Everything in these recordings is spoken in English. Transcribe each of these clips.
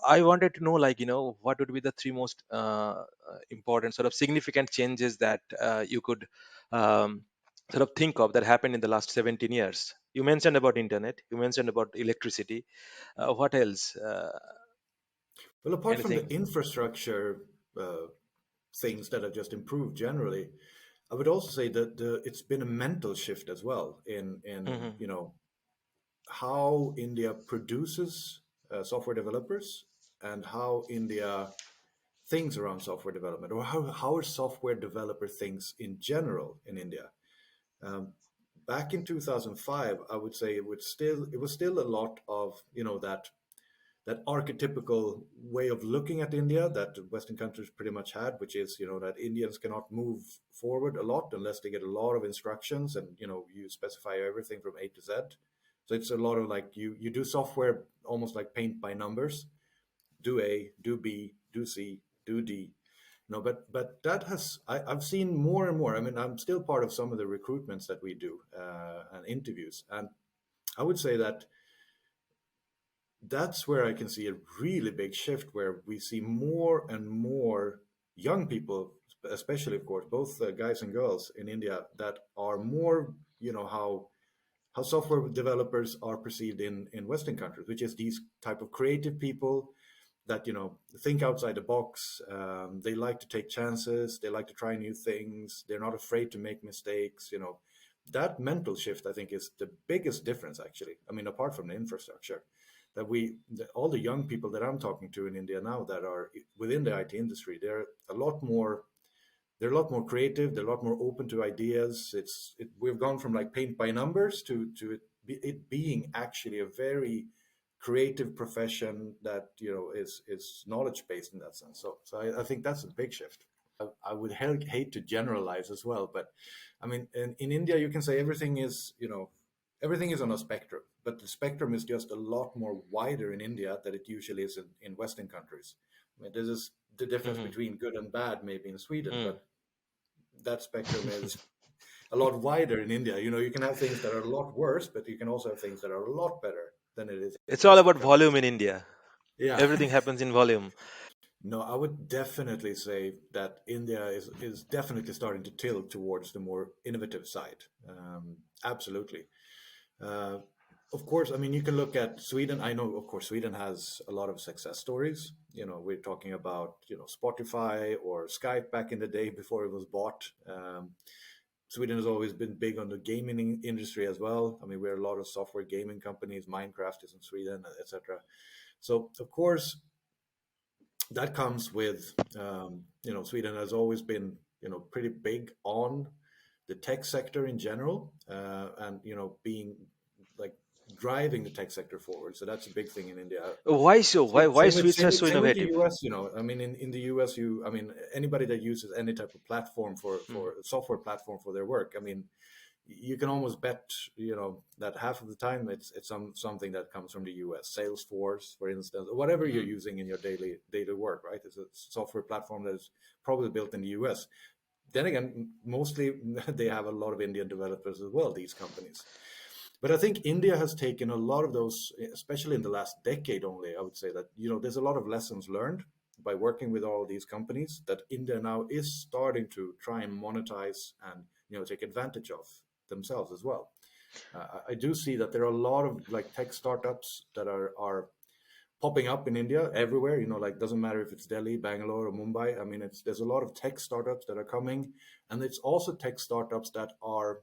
I wanted to know, like, what would be the three most important sort of significant changes that you could um, sort of think of that happened in the last 17 years. You mentioned about internet, you mentioned about electricity. What else? Well, apart from the Anything? infrastructure things that have just improved generally, I would also say that it's been a mental shift as well in Hmm. how India produces software developers and how India thinks around software development, or how a software developer thinks in general in India. Um, Back in 2005, I would say it was still a lot of that archetypical way of looking at India that Western countries pretty much had, which is that Indians cannot move forward a lot unless they get a lot of instructions, and you specify everything from A to Z. So it's a lot of like you do software almost like paint by numbers. Do A, do B, do C, do D. No, but that I've seen more and more. I mean, I'm still part of some of the recruitments that we do and interviews, and I would say that that's where I can see a really big shift where we see more and more young people, especially, of course, both guys and girls in India, that are more, how software developers are perceived in Western countries, which is these type of creative people that think outside the box. They like to take chances. They like to try new things. They're not afraid to make mistakes. That mental shift, I think, is the biggest difference. Actually, I mean, apart from the infrastructure, all the young people that I'm talking to in India now that are within the IT industry, a lot more. They're a lot more creative. They're a lot more open to ideas. We've gone from like paint by numbers to it being actually a very creative profession that is knowledge based in that sense. So I think that's a big shift. I would hate to generalize as well, but I mean, in India, you can say everything is on a spectrum, but the spectrum is just a lot more wider in India than it usually is in Western countries. I mean, this is the difference Hmm. between good and bad, maybe in Sweden, Mm. but that spectrum is a lot wider in India. You can have things that are a lot worse, but you can also have things that are a lot better than it is It's in all Western about countries. volume in India. Yeah. Everything happens in volume. No, I would definitely say that India is definitely starting to tilt towards the more innovative side. Absolutely. Uh, of course, I mean, you can look at Sweden. I know, of course, Sweden has a lot of success stories. We're talking about, Spotify or Skype back in the day before it was bought. Sweden has always been big on the gaming industry as well. I mean, we're a lot of software gaming companies. Minecraft is in Sweden, etc. So, of course, that comes with Sweden has always been pretty big on the tech sector in general, and being like driving the tech sector forward. So that's a big thing in India. Why so? Why Same with Swedes same are with so same with the innovative? US. I mean, in the US, I mean, anybody that uses any type of platform Mm. for software platform for their work, I mean, you can almost bet, that half of the time it's something that comes from the US. Salesforce, for instance, or whatever you're Mm. using in your daily work, right? It's a software platform that is probably built in the US. Then again, mostly they have a lot of Indian developers as well, these companies. But I think India has taken a lot of those, especially in the last decade only. I would say that, there's a lot of lessons learned by working with all these companies that India now is starting to try and monetize and, take advantage of themselves as well. I do see that there are a lot of like tech startups that are popping up in India everywhere. Like doesn't matter if it's Delhi, Bangalore, or Mumbai. I mean, there's a lot of tech startups that are coming, and it's also tech startups that are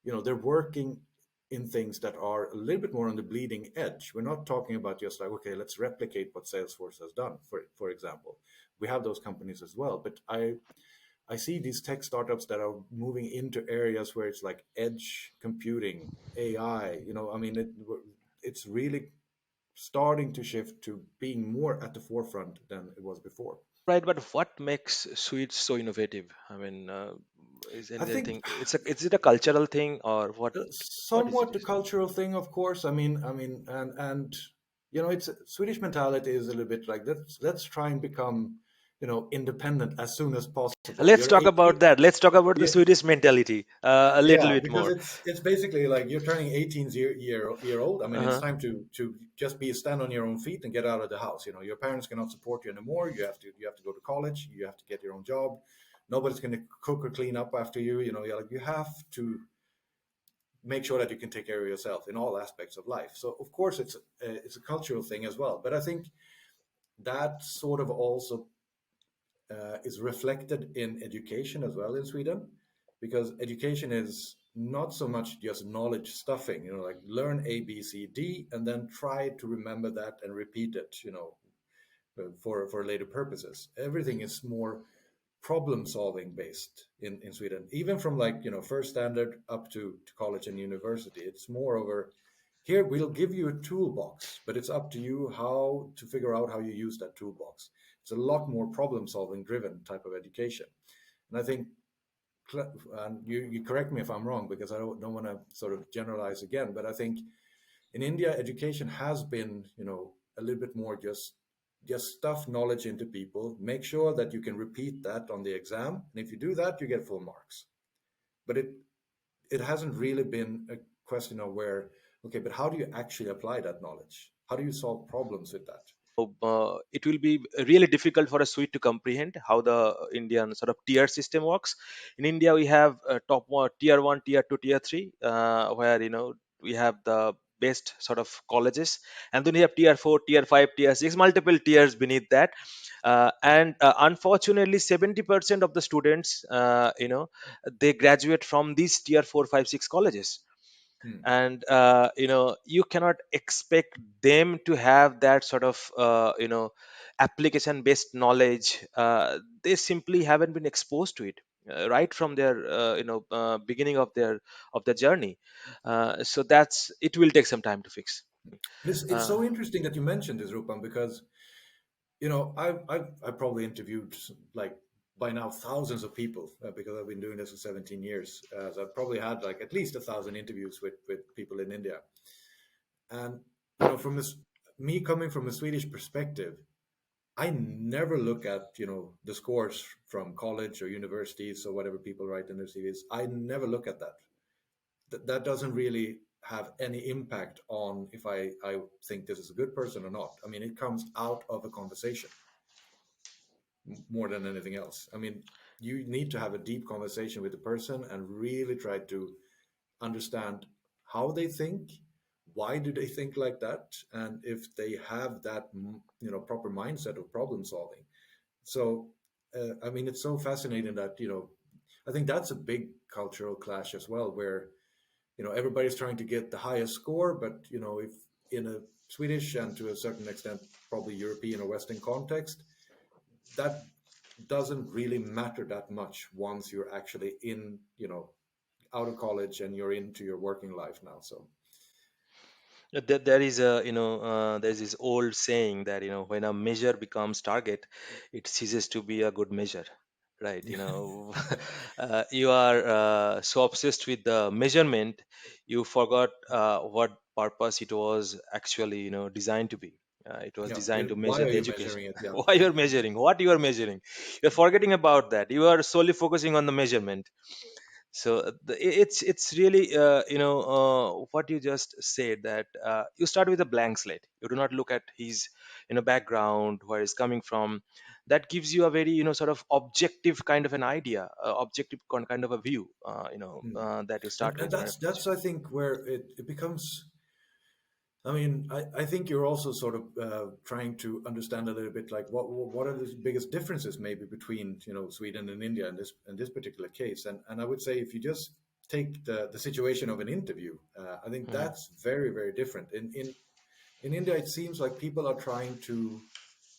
they're working in things that are a little bit more on the bleeding edge. We're not talking about just like, okay, let's replicate what Salesforce has done, for example. We have those companies as well, but I see these tech startups that are moving into areas where it's like edge computing, AI. I mean, it's really starting to shift to being more at the forefront than it was before. Right, but what makes Swedes so innovative? I mean, is I think anything? Is it a cultural thing or what? What is it somewhat the exactly? cultural thing, of course. I mean, and it's Swedish mentality is a little bit like let's try and become independent as soon as possible. Let's You're talk about 18. that. Let's talk about the Yeah, Swedish mentality a little yeah, bit because more. it's basically like you're turning 18 year old. I mean, it's Uh-huh. time to just be stand on your own feet and get out of the house. Your parents cannot support you anymore. You have to go to college. You have to get your own job. Nobody's going to cook or clean up after you. You have to make sure that you can take care of yourself in all aspects of life. So of course it's a cultural thing as well. But I think that sort of also is reflected in education as well in Sweden, because education is not so much just knowledge stuffing, like learn A, B, C, D, and then try to remember that and repeat it, for later purposes. Everything is more problem solving based in Sweden, even from like, first standard up to college and university. It's more over here, we'll give you a toolbox, but it's up to you how to figure out how you use that toolbox. It's a lot more problem solving driven type of education. And I think, and you correct me if I'm wrong, because I don't want to sort of generalize again, but I think in India, education has been, a little bit more just stuff knowledge into people, make sure that you can repeat that on the exam. And if you do that, you get full marks. But it hasn't really been a question of where, okay, but how do you actually apply that knowledge? How do you solve problems with that? It will be really difficult for a Swede to comprehend how the Indian sort of tier system works. In India, we have top one, tier one, tier two, tier three, where we have the best sort of colleges, and then we have tier four, tier five, tier six, multiple tiers beneath that. And unfortunately, 70% of the students, they graduate from these tier four, five, six colleges, Hmm. and you cannot expect them to have that sort of application based knowledge. They simply haven't been exposed to it right from their beginning of their journey. So that's it will take some time to fix. It's uh, so interesting that you mentioned this, Rupan, because I've probably interviewed like by now thousands of people, because I've been doing this for 17 years. So I've probably had like at least 1,000 interviews with people in India. And from me coming from a Swedish perspective, I never look at the scores from college or universities or whatever people write in their CVs. I never look at that. That doesn't really have any impact on if I think this is a good person or not. I mean, it comes out of a conversation more than anything else. I mean, you need to have a deep conversation with the person and really try to understand how they think, why do they think like that, and if they have that proper mindset of problem solving. So I mean, it's so fascinating that I think that's a big cultural clash as well, where everybody's trying to get the highest score, but if in a Swedish and to a certain extent probably European or Western context, that doesn't really matter that much once you're actually in out of college and you're into your working life now. So there is a there's this old saying that when a measure becomes target, it ceases to be a good measure, right? You are so obsessed with the measurement, you forgot what purpose it was actually designed to be. It was yeah, designed to why measure are the you education. measuring it? Yeah. Why you're measuring, what you are measuring, you're forgetting about that. You are solely focusing on the measurement. So it's really what you just said, that you start with a blank slate. You do not look at his background, where he's coming from. That gives you a very sort of objective kind of an idea, objective kind of a view, Hmm. that you and start and with your that's approach. I think where it becomes. I mean, I think you're also sort of trying to understand a little bit like what are the biggest differences maybe between Sweden and India in this particular case. And I would say if you just take the situation of an interview, I think Mhm. that's very very different. In India, it seems like people are trying to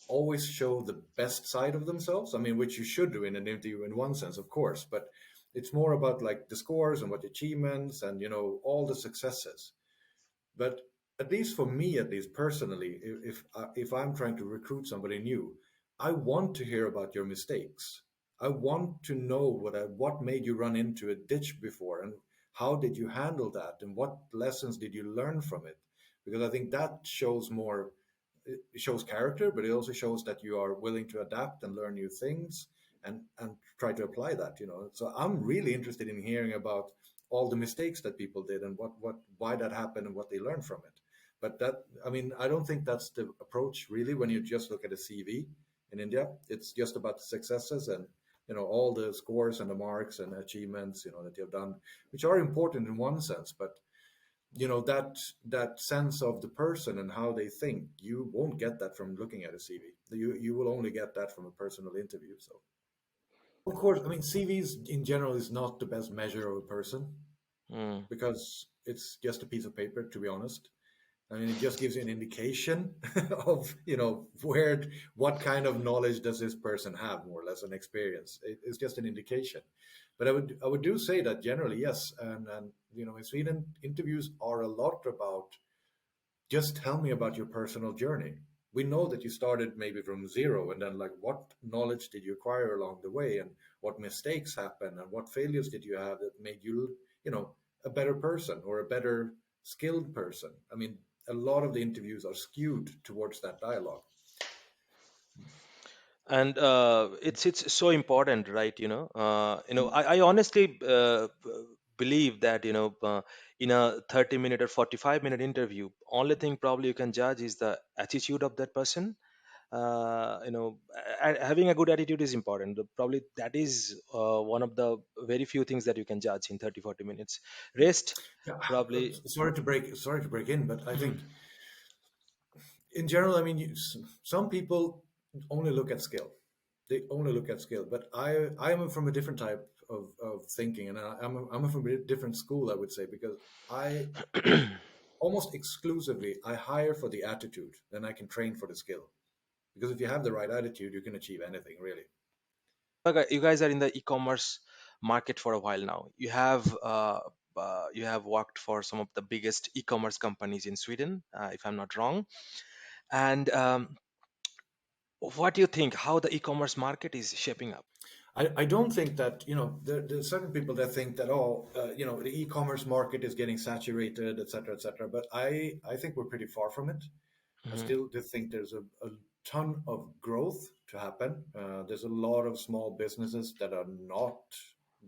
always show the best side of themselves. I mean, which you should do in an interview in one sense, of course, but it's more about like the scores and what the achievements and all the successes. But at least for me, at least personally, if I'm trying to recruit somebody new, I want to hear about your mistakes. I want to know what made you run into a ditch before, and how did you handle that, and what lessons did you learn from it? Because I think that shows more. it shows character, but it also shows that you are willing to adapt and learn new things and try to apply that. So I'm really interested in hearing about all the mistakes that people did and what why that happened and what they learned from it. But I mean, I don't think that's the approach really when you just look at a CV in India. It's just about the successes and all the scores and the marks and achievements that you've done, which are important in one sense, but that sense of the person and how they think, you won't get that from looking at a CV. You will only get that from a personal interview. So of course, I mean, CVs in general is not the best measure of a person Mm. because it's just a piece of paper, to be honest. I mean, it just gives you an indication of, what kind of knowledge does this person have, more or less, an experience. It's just an indication. But I would do say that generally, yes. And in Sweden, interviews are a lot about just tell me about your personal journey. We know that you started maybe from zero, and then like what knowledge did you acquire along the way, and what mistakes happened, and what failures did you have that made you, a better person or a better skilled person. I mean, a lot of the interviews are skewed towards that dialogue. And it's so important, right? I honestly believe that in a 30-minute or 45-minute interview, only thing probably you can judge is the attitude of that person. Having a good attitude is important. Probably that is one of the very few things that you can judge in 30-40 minutes. Rest Yeah, probably. sorry to break in, but I Mhm. think in general, I mean, some people only look at skill. They only look at skill. But I am from a different type of thinking, and I'm from a different school, I would say, because I almost exclusively I hire for the attitude, then I can train for the skill. Because if you have the right attitude, you can achieve anything, really. Okay, you guys are in the e-commerce market for a while now. You have worked for some of the biggest e-commerce companies in Sweden, if I'm not wrong. And what do you think? How the e-commerce market is shaping up? I don't think that, there's certain people that think that, oh, the e-commerce market is getting saturated, et cetera, et cetera. But I think we're pretty far from it. I Hmm. still do think there's a ton of growth to happen. There's a lot of small businesses that are not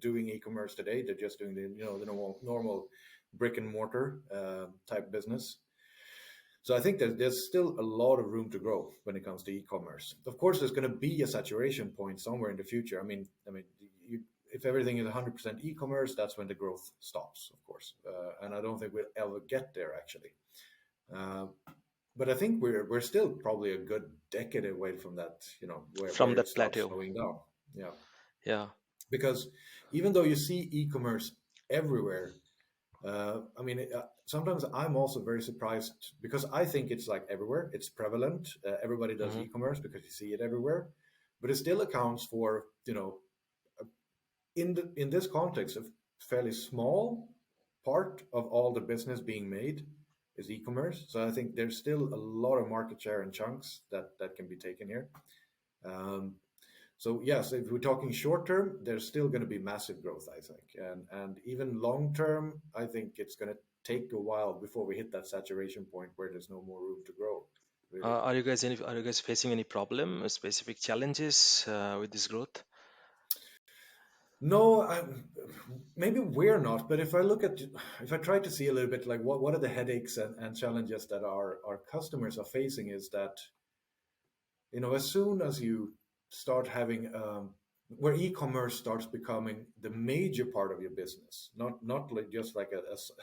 doing e-commerce today. They're just doing the normal brick and mortar type business. So I think that there's still a lot of room to grow when it comes to e-commerce. Of course, there's going to be a saturation point somewhere in the future. I mean, if everything is 100% e-commerce, that's when the growth stops, of course. And I don't think we'll ever get there actually. Uh, but I think we're still probably a good decade away from that, From where it that starts plateau? slowing down. Yeah, Yeah. because even though you see e-commerce everywhere, I mean, sometimes I'm also very surprised because I think it's like everywhere, it's prevalent. Everybody does Hmm. e-commerce because you see it everywhere, but it still accounts for, in this context, a fairly small part of all the business being made is e-commerce. So I think there's still a lot of market share and chunks that can be taken here. Um, so yes, if we're talking short term, there's still going to be massive growth, I think, and even long term, I think it's going to take a while before we hit that saturation point where there's no more room to grow, really. Are you guys facing any problem, specific challenges with this growth? No, maybe we're not, but if I try to see a little bit like what are the headaches and challenges that our customers are facing is that, as soon as you start having where e-commerce starts becoming the major part of your business, not like just like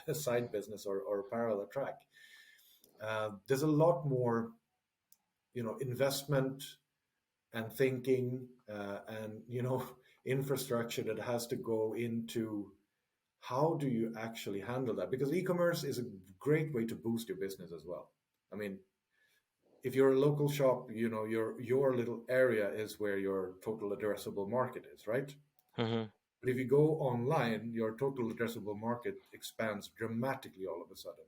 a side business or a parallel track, there's a lot more, investment and thinking and infrastructure that has to go into how do you actually handle that, because e-commerce is a great way to boost your business as well. I mean, if you're a local shop, your little area is where your total addressable market is, right? Hmm. But if you go online, your total addressable market expands dramatically all of a sudden.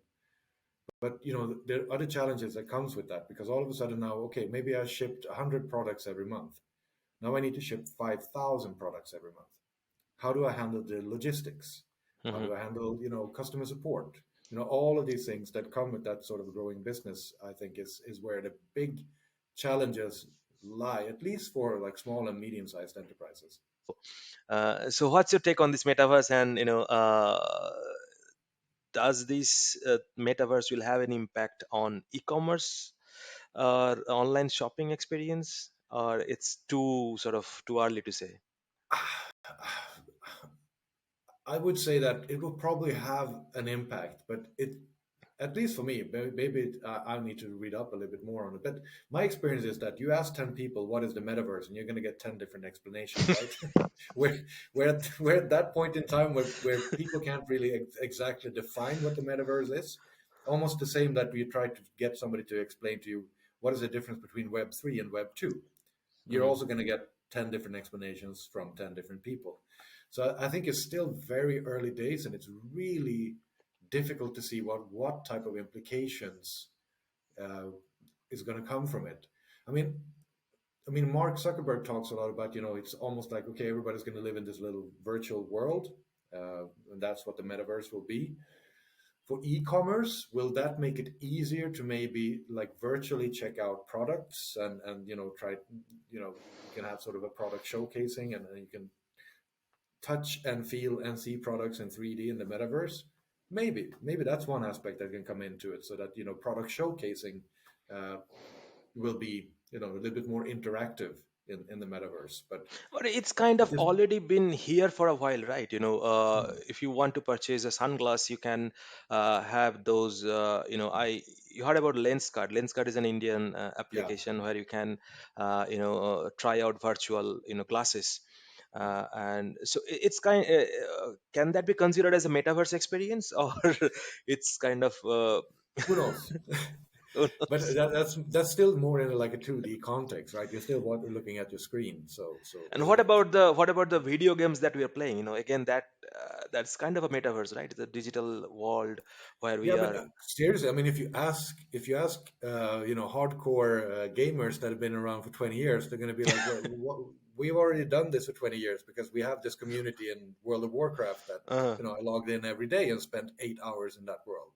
But there are other challenges that comes with that, because all of a sudden now, okay, maybe I shipped 100 products every month. Now I need to ship 5,000 products every month. How do I handle the logistics? How Hmm. do I handle, customer support? all of these things that come with that sort of growing business, I think is where the big challenges lie, at least for like small and medium-sized enterprises. So what's your take on this metaverse? And does this metaverse will have an impact on e-commerce or online shopping experience, or it's too sort of too early to say? I would say that it will probably have an impact, but at least for me, maybe I need to read up a little bit more on it. But my experience is that you ask 10 people what is the metaverse, and you're going to get 10 different explanations, right? where we're at that point in time where people can't really exactly define what the metaverse is. Almost the same that you try to get somebody to explain to you what is the difference between Web 3 and Web 2. You're Mm. also going to get 10 different explanations from 10 different people. So I think it's still very early days, and it's really difficult to see what type of implications uh, is going to come from it. I mean, Mark Zuckerberg talks a lot about, it's almost like, okay, everybody's going to live in this little virtual world, and that's what the metaverse will be. For e-commerce, will that make it easier to maybe like virtually check out products and try, you can have sort of a product showcasing, and you can touch and feel and see products in 3D in the metaverse? Maybe that's one aspect that can come into it, so that product showcasing uh, will be a little bit more interactive in the metaverse. But it's kind But of this, already been here for a while, right? If you want to purchase a sunglass, you can have those. You heard about Lenscard. Lenscard is an Indian yeah. application where you can, try out virtual, glasses. And so it's kind. Can that be considered as a metaverse experience, or it's kind of? Who knows? But that's still more in like a 2D context, right? You're still looking at your screen. So And isn't it? what about the video games that we are playing? Again, that's kind of a metaverse, right? It's a digital world where Yeah, we but are. seriously, I mean, if you ask, hardcore gamers that have been around for 20 years, they're going to be like, well, we've already done this for 20 years because we have this community in World of Warcraft that, uh, I logged in every day and spent 8 hours in that world.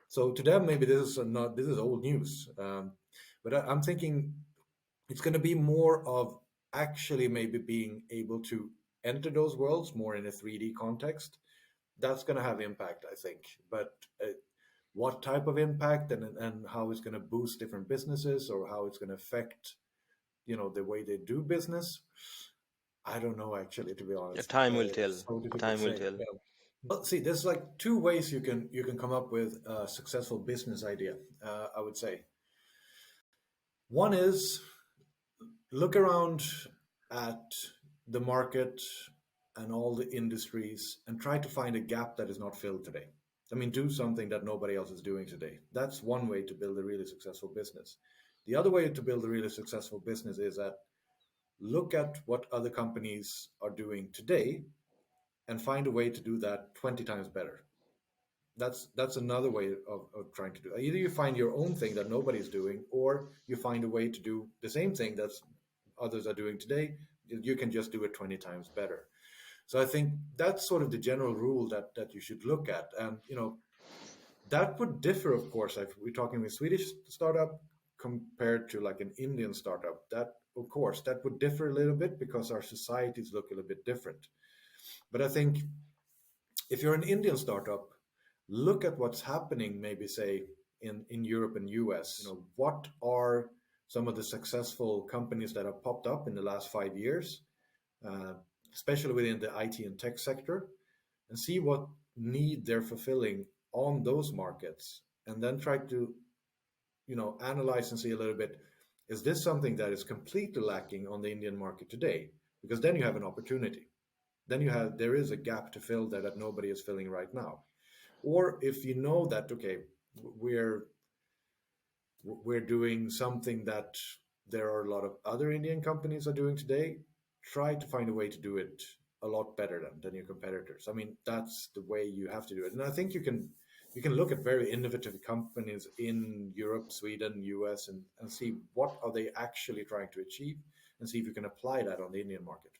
So to them, maybe this is old news. But I'm thinking it's going to be more of actually maybe being able to enter those worlds more in a 3D context. That's going to have impact, I think. But what type of impact, and how it's going to boost different businesses, or how it's going to affect the way they do business, I don't know, actually, to be yeah, honest. time will tell. It's so difficult to Time will say. tell. Yeah. Well, see, there's like two ways you can come up with a successful business idea. I would say one is look around at the market and all the industries and try to find a gap that is not filled today. I mean, do something that nobody else is doing today. That's one way to build a really successful business. The other way to build a really successful business is that look at what other companies are doing today and find a way to do that 20 times better. That's another way of trying to do it. Either you find your own thing that nobody's doing, or you find a way to do the same thing that others are doing today. You can just do it 20 times better. So I think that's sort of the general rule that you should look at. And that would differ, of course, if we're talking a Swedish startup compared to like an Indian startup. That, of course, that would differ a little bit because our societies look a little bit different. But I think if you're an Indian startup, look at what's happening, maybe say in Europe and US. What are some of the successful companies that have popped up in the last 5 years, uh, especially within the IT and tech sector, and see what need they're fulfilling on those markets, and then try to analyze and see a little bit, is this something that is completely lacking on the Indian market today? Because then you have an opportunity. Then there is a gap to fill there that nobody is filling right now. Or if you know that, okay, we're we're doing something that there are a lot of other Indian companies are doing today, try to find a way to do it a lot better than your competitors. I mean, that's the way you have to do it. And I think you can look at very innovative companies in Europe, Sweden, US, and see what are they actually trying to achieve, and see if you can apply that on the Indian market.